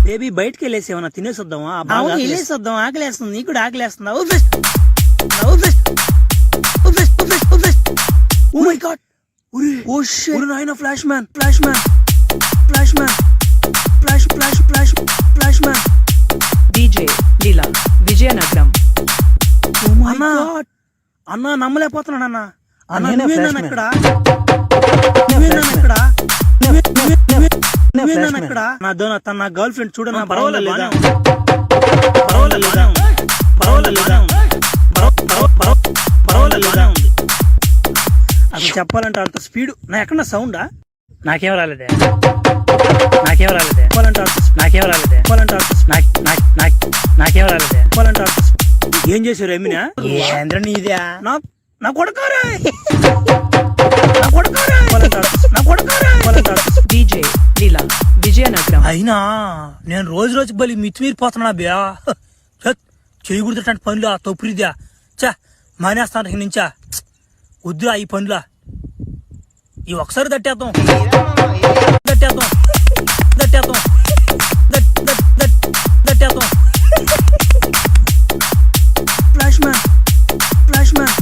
Baby బయటకి వెళ్ళేసి ఏమన్నా తినేసొద్దామా? వెళ్ళేసొద్దాం, ఆకలేస్తుంది. నీకు కూడా ఆకలేస్తుందా? Oh my God, oh shit, నాయన flash man, flash man, flash man, flash flash flash flash man. DJ Leela Vizianagaram. అన్నా అన్నా నమ్మలేకపోతున్నాను అన్న. అన్న నేనే నువ్వేనా ఫ్లాష్ ఇక్కడ? నేనే నువ్వేనా ఫ్లాష్ ఇక్కడ? ఫ్లాష్ నువ్వేనా మ్యాన్. ఇక్కడ? తన నా గర్ల్ ఫ్రెండ్ చూడన్నా పర్వాలేదు లేదా? పర్వాలేదు లేదా? పర్వాలేదు లేదా? పర్వాలేదు లేదా ఉంది. అసలు చెప్పాలంటే అంత స్పీడ్ నా ఎక్కడ సౌండా? నాకేం రాలేదే, నాకేం రాలేదే. చెప్పాలంటే నాకేం రాలేదే, చెప్పాలంటే నాకేం రాలేదే. చెప్పాలంటే ఏం చేశారు ఎమ్మినా? ఏంద్ర నీదే? నా నా కొడకారే, నా కొడకారే, నా కొడకారే. డీజే లీలా విజయనగరం. అయినా నేను రోజు రోజు బలి మితిమీరిపోతున్నా బియా. చేయకూడదు పనులు ఆ తొప్పురిద్యా. చా మానేస్తాను నుంచా. వద్దురా ఈ పనులా. ఈ ఒకసారి దట్టేద్దాం, దట్టేద్దాం, దట్టేద్దాం, దట్టేద్దాం. Flash man, flash man,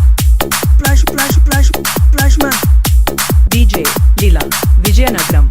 flash flash flash flash man. DJ Leela Vizianagaram.